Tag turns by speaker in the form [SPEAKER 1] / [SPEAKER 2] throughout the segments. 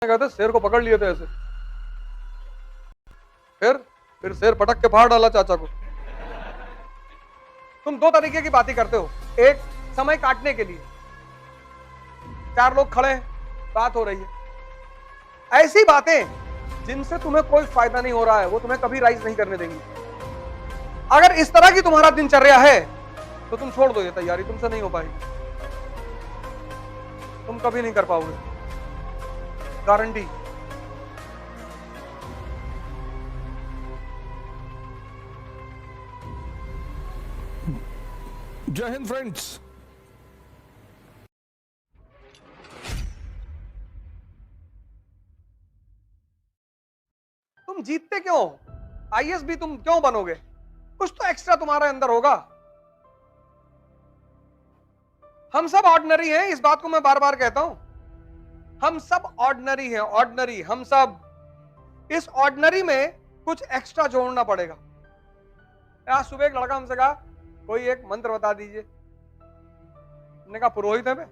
[SPEAKER 1] कहते शेर को पकड़ लिए थे ऐसे, फिर शेर पटक के फाड़ डाला चाचा को। तुम दो तरीके की बातें करते हो, एक समय काटने के लिए, चार लोग खड़े हैं, बात हो रही है। ऐसी बातें जिनसे तुम्हें कोई फायदा नहीं हो रहा है वो तुम्हें कभी राइज नहीं करने देंगी। अगर इस तरह की तुम्हारा दिनचर्या है तो तुम छोड़ दो ये तैयारी, तुमसे नहीं हो पाएगी, तुम कभी नहीं कर पाओगे, गारंटी।
[SPEAKER 2] जय हिंद फ्रेंड्स।
[SPEAKER 1] तुम जीतते क्यों? आईएएस भी तुम क्यों बनोगे? कुछ तो एक्स्ट्रा तुम्हारे अंदर होगा। हम सब ऑर्डिनरी हैं, इस बात को मैं बार बार कहता हूं। हम सब ऑर्डिनरी हैं, ऑर्डिनरी हम सब। इस ऑर्डिनरी में कुछ एक्स्ट्रा जोड़ना पड़ेगा। आज सुबह एक लड़का हमसे कहा कोई एक मंत्र बता दीजिए। हमने कहा पुरोहित है मैं,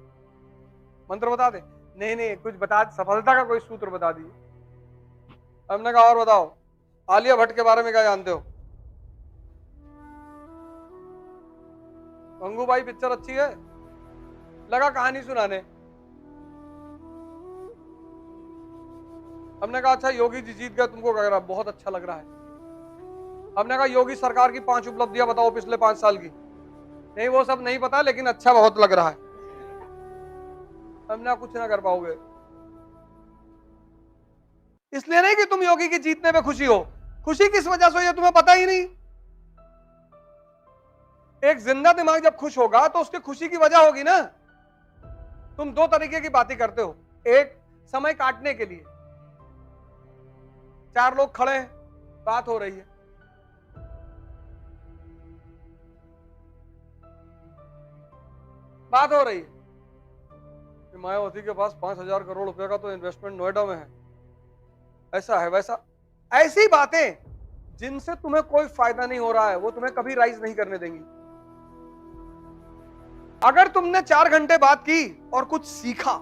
[SPEAKER 1] मंत्र बता दे? नहीं नहीं, कुछ बता, सफलता का कोई सूत्र बता दीजिए। हमने कहा और बताओ, आलिया भट्ट के बारे में क्या जानते हो? गंगूबाई पिक्चर अच्छी है, लगा कहानी सुनाने। हमने कहा अच्छा योगी जी जीत गए, तुमको क्या लग रहा? बहुत अच्छा लग रहा है। हमने कहा योगी सरकार की 5 उपलब्धियां बताओ पिछले 5 साल की। नहीं वो सब नहीं पता, लेकिन अच्छा बहुत लग रहा है। हमने कुछ ना कर पाओगे, इसलिए नहीं कि तुम योगी की जीतने में खुशी हो। खुशी किस वजह से हो ये तुम्हें पता ही नहीं। एक जिंदा दिमाग जब खुश होगा तो उसकी खुशी की वजह होगी ना। तुम दो तरीके की बातें करते हो, एक समय काटने के लिए, चार लोग खड़े हैं, बात हो रही है। बात हो रही है कि मायावती के पास 5,000 करोड़ रुपए का तो इन्वेस्टमेंट नोएडा में है, ऐसा है वैसा। ऐसी बातें जिनसे तुम्हें कोई फायदा नहीं हो रहा है वो तुम्हें कभी राइज नहीं करने देंगी। अगर तुमने 4 घंटे बात की और कुछ सीखा,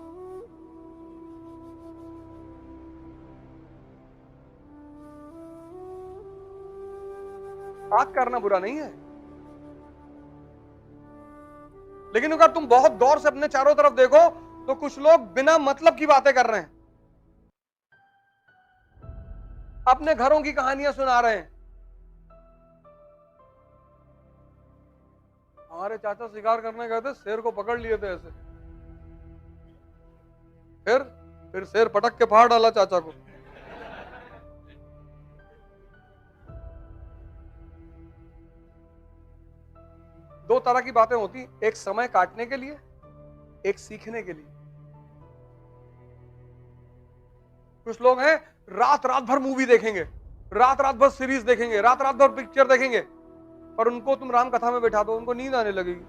[SPEAKER 1] बात करना बुरा नहीं है, लेकिन अगर तुम बहुत गौर से अपने चारों तरफ देखो तो कुछ लोग बिना मतलब की बातें कर रहे हैं, अपने घरों की कहानियां सुना रहे हैं। हमारे चाचा शिकार करने गए थे, शेर को पकड़ लिए थे ऐसे, फिर शेर पटक के फाड़ डाला चाचा को। दो तरह की बातें होती, एक समय काटने के लिए, एक सीखने के लिए। कुछ लोग हैं रात रात भर मूवी देखेंगे, रात रात भर सीरीज देखेंगे, रात रात भर पिक्चर देखेंगे, पर उनको तुम राम कथा में बैठा दो उनको नींद आने लगेगी।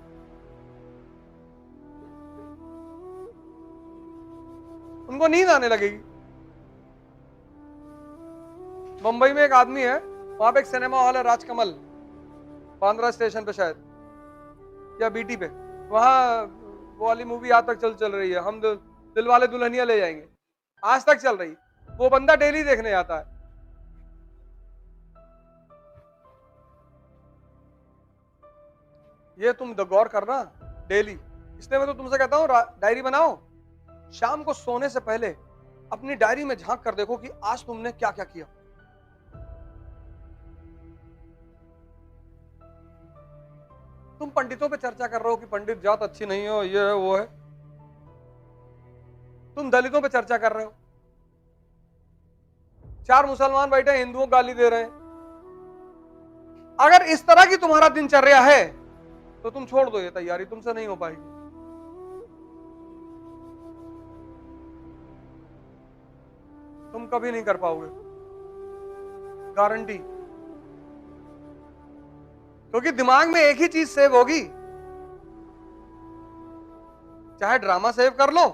[SPEAKER 1] उनको नींद आने लगेगी। मुंबई में एक आदमी है, वहां पे एक सिनेमा हॉल है राजकमल, बांद्रा स्टेशन पे शायद या बीटी पे। वहां वो वाली मूवी आज तक चल रही है, हम दिल वाले दुल्हनिया ले जाएंगे, आज तक चल रही। वो बंदा डेली देखने आता है। ये तुम गौर करना डेली। इसलिए मैं तो तुमसे कहता हूं डायरी बनाओ, शाम को सोने से पहले अपनी डायरी में झांक कर देखो कि आज तुमने क्या क्या किया। तुम पंडितों पे चर्चा कर रहे हो कि पंडित जात अच्छी नहीं हो, ये है वो है। तुम दलितों पे चर्चा कर रहे हो, 4 मुसलमान बैठे हिंदुओं को गाली दे रहे हैं। अगर इस तरह की तुम्हारा दिनचर्या है तो तुम छोड़ दो ये तैयारी, तुमसे नहीं हो पाएगी, तुम कभी नहीं कर पाओगे, गारंटी। क्योंकि दिमाग में एक ही चीज सेव होगी, चाहे ड्रामा सेव कर लो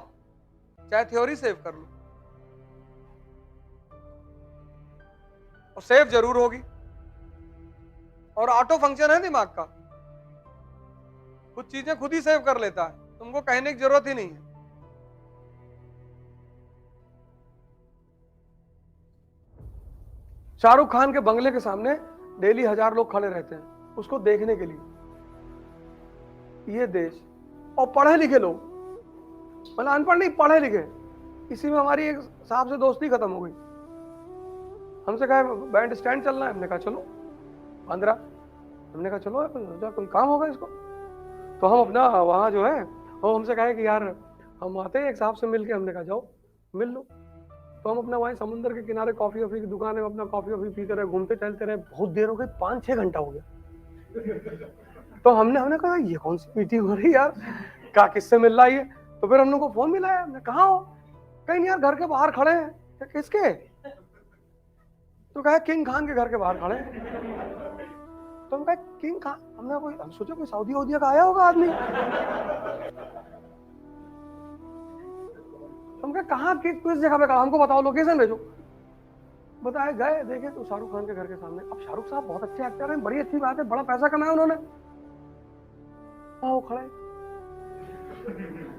[SPEAKER 1] चाहे थ्योरी सेव कर लो, और सेव जरूर होगी। और ऑटो फंक्शन है दिमाग का, कुछ चीजें खुद ही सेव कर लेता है, तुमको कहने की जरूरत ही नहीं है। शाहरुख खान के बंगले के सामने डेली 1000 लोग खड़े रहते हैं उसको देखने के लिए। ये देश, और पढ़े लिखे लोग, मतलब अनपढ़ नहीं, पढ़े लिखे। इसी में हमारी एक साहब से दोस्ती खत्म हो गई। हमसे कहा बैंड स्टैंड चलना है, हमने कहा चलो। 15, हमने कहा चलो कोई काम होगा इसको। तो हम अपना वहाँ जो है, वो हमसे कहे कि यार हम आते हैं एक साहब से मिल के। हमने कहा जाओ मिल लो। तो हम अपना वहीं समुद्र के किनारे कॉफी वॉफी की दुकान है, अपना कॉफी वॉफी पीते रहे, घूमते टहलते रहे। बहुत देर हो गई, 5-6 घंटा हो गया। तो हमने कहा ये कौन सी मीटिंग हो रही यार, क्या किससे मिल रहा है ये। तो फिर हम लोग को फोन मिला है। हमने कहा हो, कहीं नहीं यार घर के बाहर खड़े हैं। किसके? तो कहा किंग खान के घर के बाहर खड़े हैं। तो हम कहा किंग खान, हम सोचा कोई सऊदी वूदिया का आया होगा आदमी। हम कहा कहाँ किस जगह पे, कहा हमको बताओ, लोकेशन भेजो। बताए, गए, देखे तो शाहरुख खान के घर के सामने। अब शाहरुख साहब बहुत अच्छे एक्टर हैं, बड़ी अच्छी बात है, बड़ा पैसा कमाया उन्होंने। वो खड़े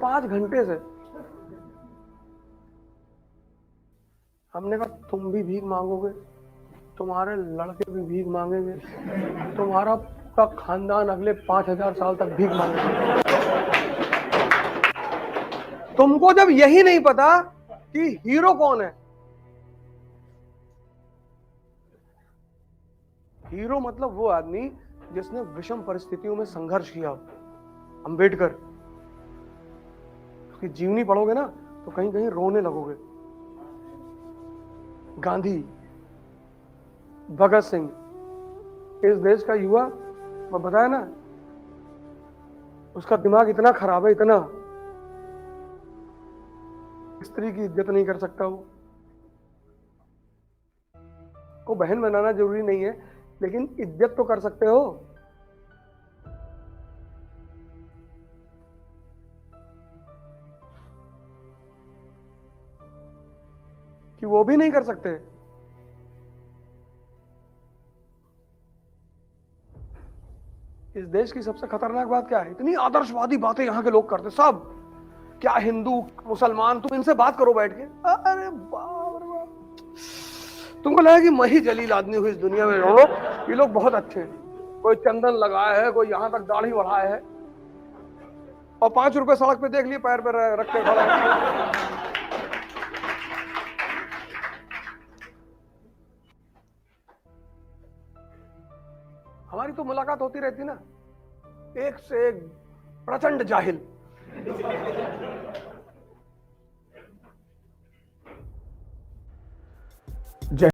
[SPEAKER 1] 5 घंटे से। हमने कहा तुम भी भीख मांगोगे, तुम्हारे लड़के भी भीख मांगेंगे, तुम्हारा पूरा खानदान अगले 5000 साल तक भीख मांगेगा। तुमको जब यही नहीं पता कि हीरो कौन है। हीरो मतलब वो आदमी जिसने विषम परिस्थितियों में संघर्ष किया। अंबेडकर की जीवनी पढ़ोगे ना तो कहीं कहीं रोने लगोगे। गांधी, भगत सिंह, इस देश का युवा, मैं बताया ना, उसका दिमाग इतना खराब है, इतना, स्त्री की इज्जत नहीं कर सकता वो। को बहन बनाना जरूरी नहीं है, लेकिन इज्जत तो कर सकते हो। कि वो भी नहीं कर सकते। इस देश की सबसे खतरनाक बात क्या है, इतनी आदर्शवादी बातें यहाँ के लोग करते सब। क्या हिंदू मुसलमान, तुम इनसे बात करो बैठ के, अरे बाप रे बाप, तुमको लगा कि मैं ही जलील आदमी हूँ इस दुनिया में। ये लोग बहुत अच्छे हैं, कोई चंदन लगाया है, कोई यहाँ तक दाढ़ी बढ़ाया है, और 5 रुपए सड़क पे देख लिए पैर पे रख के खड़ा है। हमारी तो मुलाकात होती रहती ना, एक से एक प्रचंड जाहिल।